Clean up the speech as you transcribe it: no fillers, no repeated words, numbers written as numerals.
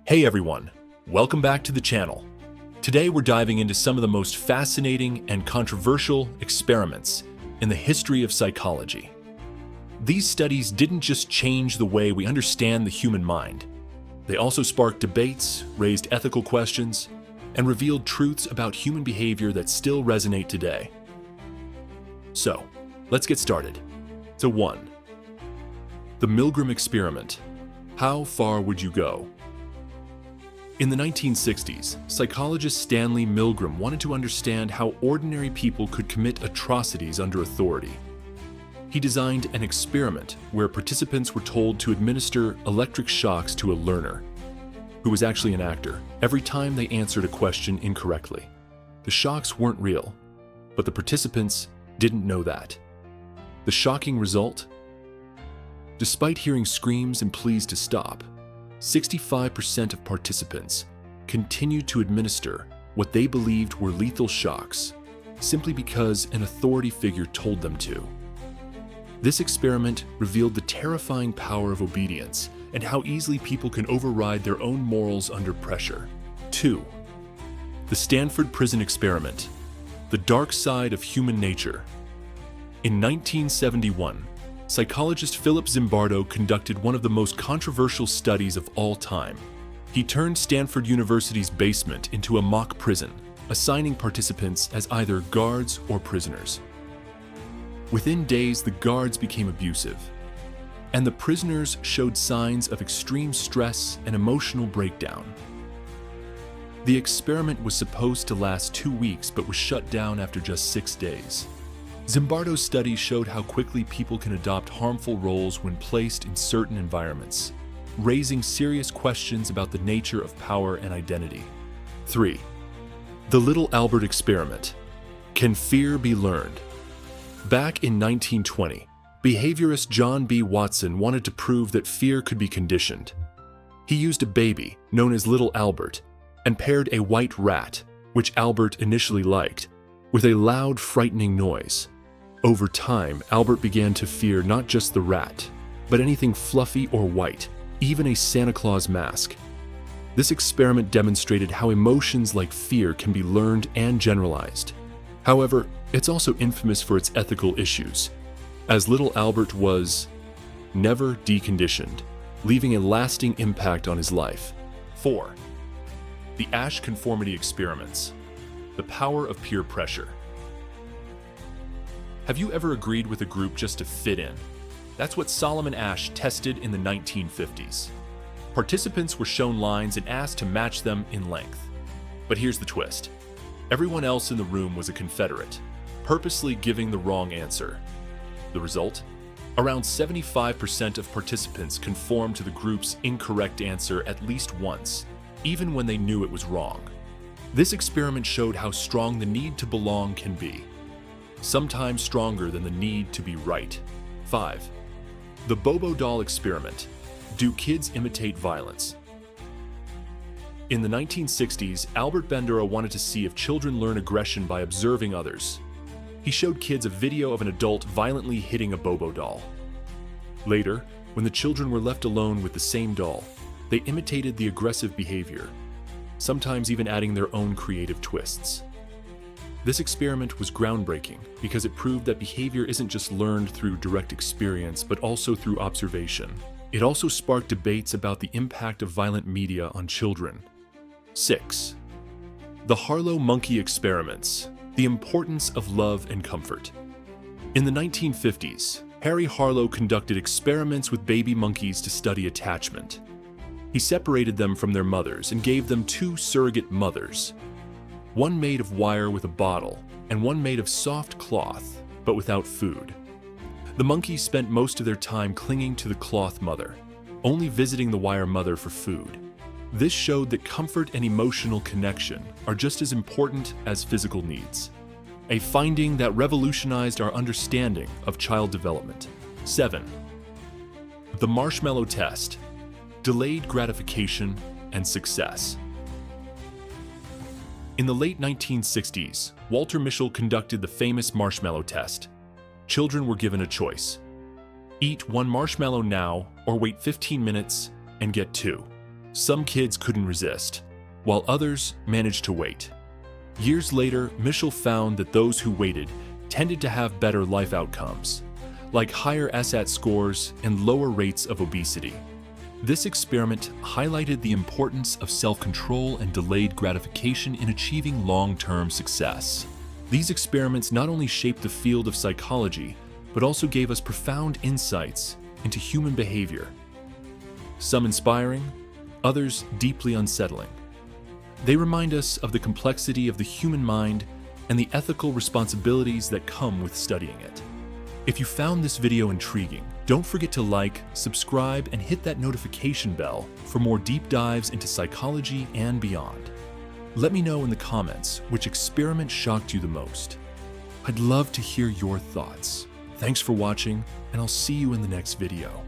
Hey everyone, welcome back to the channel. Today we're diving into some of the most fascinating and controversial experiments in the history of psychology. These studies didn't just change the way we understand the human mind. They also sparked debates, raised ethical questions, and revealed truths about human behavior that still resonate today. So, let's get started. So 1. The Milgram experiment. How far would you go? In the 1960s, psychologist Stanley Milgram wanted to understand how ordinary people could commit atrocities under authority. He designed an experiment where participants were told to administer electric shocks to a learner, who was actually an actor, every time they answered a question incorrectly. The shocks weren't real, but the participants didn't know that. The shocking result? Despite hearing screams and pleas to stop, 65% of participants continued to administer what they believed were lethal shocks simply because an authority figure told them to. This experiment revealed the terrifying power of obedience and how easily people can override their own morals under pressure. 2. The Stanford Prison Experiment. The dark side of human nature. In 1971, psychologist Philip Zimbardo conducted one of the most controversial studies of all time. He turned Stanford University's basement into a mock prison, assigning participants as either guards or prisoners. Within days, the guards became abusive, and the prisoners showed signs of extreme stress and emotional breakdown. The experiment was supposed to last 2 weeks but was shut down after just 6 days. Zimbardo's study showed how quickly people can adopt harmful roles when placed in certain environments, raising serious questions about the nature of power and identity. 3. The Little Albert Experiment. Can fear be learned? Back in 1920, behaviorist John B. Watson wanted to prove that fear could be conditioned. He used a baby, known as Little Albert, and paired a white rat, which Albert initially liked, with a loud, frightening noise. Over time, Albert began to fear not just the rat, but anything fluffy or white, even a Santa Claus mask. This experiment demonstrated how emotions like fear can be learned and generalized. However, it's also infamous for its ethical issues, as little Albert was never deconditioned, leaving a lasting impact on his life. 4. The Asch Conformity Experiments. The power of peer pressure. Have you ever agreed with a group just to fit in? That's what Solomon Asch tested in the 1950s. Participants were shown lines and asked to match them in length. But here's the twist. Everyone else in the room was a Confederate, purposely giving the wrong answer. The result? Around 75% of participants conformed to the group's incorrect answer at least once, even when they knew it was wrong. This experiment showed how strong the need to belong can be, sometimes stronger than the need to be right. 5. The Bobo Doll Experiment. Do kids imitate violence? In the 1960s, Albert Bandura wanted to see if children learn aggression by observing others. He showed kids a video of an adult violently hitting a Bobo doll. Later, when the children were left alone with the same doll, they imitated the aggressive behavior, sometimes even adding their own creative twists. This experiment was groundbreaking because it proved that behavior isn't just learned through direct experience, but also through observation. It also sparked debates about the impact of violent media on children. 6. The Harlow Monkey Experiments. The importance of love and comfort. In the 1950s, Harry Harlow conducted experiments with baby monkeys to study attachment. He separated them from their mothers and gave them 2 surrogate mothers, one made of wire with a bottle, and one made of soft cloth, but without food. The monkeys spent most of their time clinging to the cloth mother, only visiting the wire mother for food. This showed that comfort and emotional connection are just as important as physical needs, a finding that revolutionized our understanding of child development. 7. The Marshmallow Test. Delayed gratification and success. In the late 1960s, Walter Mischel conducted the famous marshmallow test. Children were given a choice. Eat 1 marshmallow now or wait 15 minutes and get 2. Some kids couldn't resist, while others managed to wait. Years later, Mischel found that those who waited tended to have better life outcomes, like higher SAT scores and lower rates of obesity. This experiment highlighted the importance of self-control and delayed gratification in achieving long-term success. These experiments not only shaped the field of psychology, but also gave us profound insights into human behavior. Some inspiring, others deeply unsettling. They remind us of the complexity of the human mind and the ethical responsibilities that come with studying it. If you found this video intriguing, don't forget to like, subscribe, and hit that notification bell for more deep dives into psychology and beyond. Let me know in the comments which experiment shocked you the most. I'd love to hear your thoughts. Thanks for watching, and I'll see you in the next video.